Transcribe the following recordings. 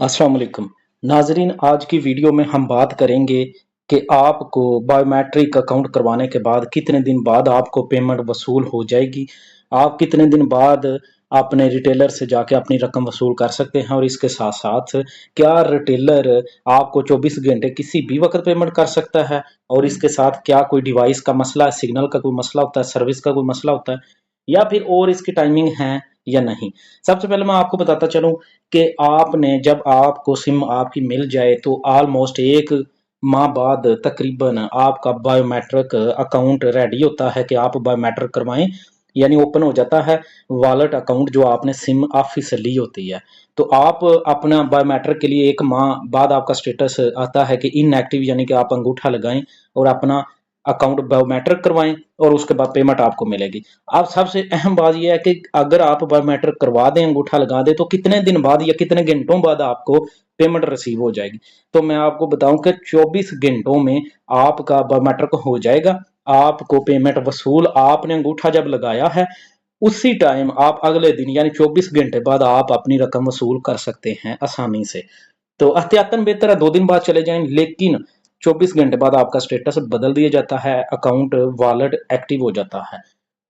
अस्सलाम वालेकुम नाजरीन, आज की वीडियो में हम बात करेंगे कि आपको बायोमेट्रिक अकाउंट करवाने के बाद कितने दिन बाद आपको पेमेंट वसूल हो जाएगी। आप कितने दिन बाद अपने रिटेलर से जाके अपनी रकम वसूल कर सकते हैं, और इसके साथ साथ क्या रिटेलर आपको 24 घंटे किसी भी वक्त पेमेंट कर सकता है, और इसके साथ क्या कोई डिवाइस का मसला, सिग्नल का कोई मसला होता है, सर्विस का कोई मसला होता है, या फिर और इसकी टाइमिंग है या नहीं। सबसे पहले मैं आपको बताता चलूं कि आपने जब आपको सिम आपकी मिल जाए तो ऑलमोस्ट एक माह बाद तकरीबन आपका बायोमेट्रिक अकाउंट रेडी होता है कि आप बायोमेट्रिक करवाएं, यानी ओपन हो जाता है वॉलेट अकाउंट जो आपने सिम ऑफिस से ली होती है। तो आप अपना बायोमेट्रिक के लिए एक माह बाद आपका स्टेटस आता है कि इनएक्टिव, यानी कि आप अंगूठा लगाएं और अपना अकाउंट बायोमेट्रिक करवाएं, और उसके बाद पेमेंट आपको मिलेगी। अब सबसे अहम बात यह है कि अगर आप बायोमेट्रिक करवा दें, अंगूठा लगा दें, तो कितने दिन बाद या कितने घंटों बाद आपको पेमेंट रिसीव हो जाएगी। तो मैं आपको बताऊं कि 24 घंटों में आपका बायोमेट्रिक हो जाएगा। आपको पेमेंट वसूल, आपने अंगूठा जब लगाया है उसी टाइम आप अगले दिन यानी 24 घंटे बाद आप अपनी रकम वसूल कर सकते हैं आसानी से। तो एहतियातन बेहतर है 2 दिन बाद चले जाएं, लेकिन 24 घंटे बाद आपका स्टेटस बदल दिया जाता है, अकाउंट वॉलेट एक्टिव हो जाता है।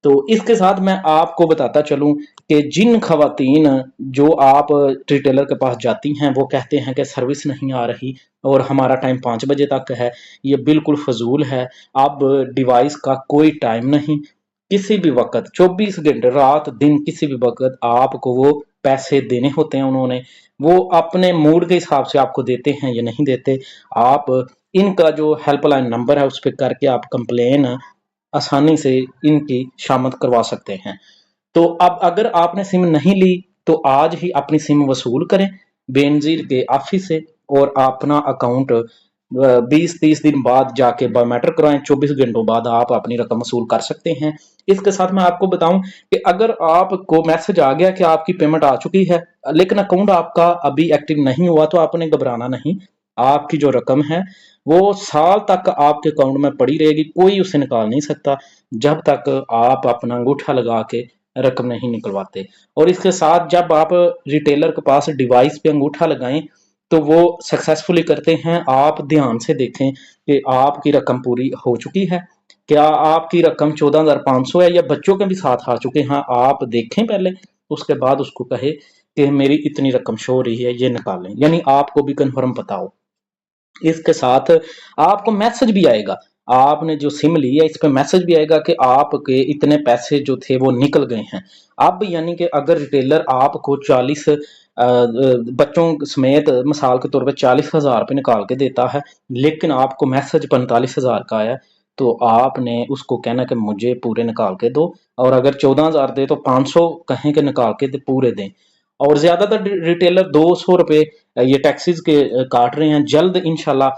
तो इसके साथ मैं आपको बताता चलूं कि जिन खवातीन जो आप रिटेलर के पास जाती हैं वो कहते हैं कि सर्विस नहीं आ रही और हमारा टाइम 5 बजे तक है, ये बिल्कुल फजूल है। अब डिवाइस का कोई टाइम नहीं, किसी भी वक्त 24 घंटे रात दिन किसी भी वक्त आपको वो पैसे देने होते हैं। उन्होंने वो अपने मूड के हिसाब से आपको देते हैं या नहीं देते। आप इनका जो हेल्पलाइन नंबर है उस पर करके आप कंप्लेन आसानी से इनकी शामत करवा सकते हैं। तो अब अगर आपने सिम नहीं ली तो आज ही अपनी सिम वसूल करें बेनजीर के ऑफिस से, और अपना अकाउंट 20-30 दिन बाद जाके बायोमेट्रिक करवाएं। 24 घंटों बाद आप अपनी रकम वसूल कर सकते हैं। इसके साथ मैं आपको बताऊं कि अगर आपको मैसेज आ गया कि आपकी पेमेंट आ चुकी है लेकिन अकाउंट आपका अभी एक्टिव नहीं हुआ, तो आपने घबराना नहीं। आपकी जो रकम है वो साल तक आपके अकाउंट में पड़ी रहेगी, कोई उसे निकाल नहीं सकता जब तक आप अपना अंगूठा लगा के रकम नहीं निकलवाते। और इसके साथ जब आप रिटेलर के पास डिवाइस पे अंगूठा लगाएं तो वो सक्सेसफुली करते हैं। आप ध्यान से देखें कि आपकी रकम पूरी हो चुकी है, क्या आपकी रकम 14,500 है या बच्चों के भी साथ आ चुके हैं, आप देखें पहले। उसके बाद उसको कहे कि मेरी इतनी रकम शो हो रही है, ये निकालें, यानी आपको भी कन्फर्म पता हो। इसके साथ आपको मैसेज भी आएगा, आपने जो सिम ली है इस पे मैसेज भी आएगा कि आपके इतने पैसे जो थे वो निकल गए हैं। अब यानी कि अगर रिटेलर आपको 40 बच्चों समेत मिसाल के तौर पे 40,000 रुपये निकाल के देता है, लेकिन आपको मैसेज 45,000 का आया, तो आपने उसको कहना कि मुझे पूरे निकाल के दो। और अगर 14,000 दे तो 500 कहें कि निकाल के पूरे दें। और ज्यादातर रिटेलर 200 रुपये ये टैक्सीज के काट रहे हैं। जल्द इंशाल्लाह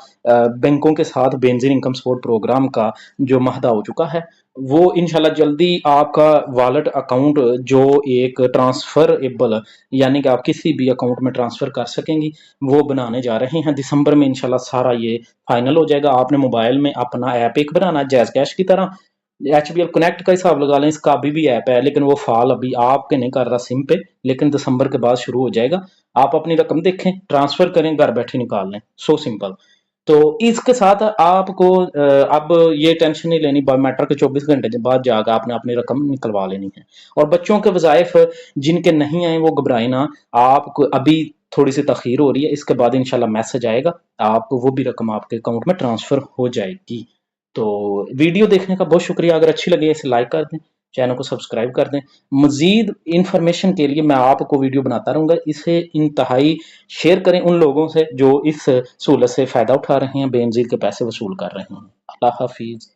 बैंकों के साथ बेनजीर इनकम सपोर्ट प्रोग्राम का जो महदा हो चुका है वो इंशाल्लाह जल्दी आपका वॉलेट अकाउंट जो एक ट्रांसफरेबल, यानी कि आप किसी भी अकाउंट में ट्रांसफर कर सकेंगी, वो बनाने जा रहे हैं। दिसंबर में इंशाल्लाह सारा ये फाइनल हो जाएगा। आपने मोबाइल में अपना ऐप एक बनाना है जैज कैश की तरह। HBL कनेक्ट का हिसाब लगा लें, इसका अभी भी ऐप है लेकिन वो फाल अभी आपके नहीं कर रहा सिम पे, लेकिन दिसंबर के बाद शुरू हो जाएगा। आप अपनी रकम देखें, ट्रांसफर करें, घर बैठे निकाल लें, सो सिंपल। तो इसके साथ आपको अब ये टेंशन नहीं लेनी, बायोमेट्रिक के 24 घंटे के बाद जाकर आपने अपनी रकम निकलवा लेनी है। और बच्चों के वज़ाइफ जिनके नहीं आए वो घबराए ना, आपको अभी थोड़ी सी तखीर हो रही है, इसके बाद इंशाल्लाह मैसेज आएगा, आपको वो भी रकम आपके अकाउंट में ट्रांसफर हो जाएगी। तो वीडियो देखने का बहुत शुक्रिया। अगर अच्छी लगे इसे लाइक कर दें, चैनल को सब्सक्राइब कर दें। मजीद इंफॉर्मेशन के लिए मैं आपको वीडियो बनाता रहूँगा, इसे इंतहाई शेयर करें उन लोगों से जो इस सहूलत से फ़ायदा उठा रहे हैं, बेनज़ीर के पैसे वसूल कर रहे हैं। अल्लाह हाफिज़।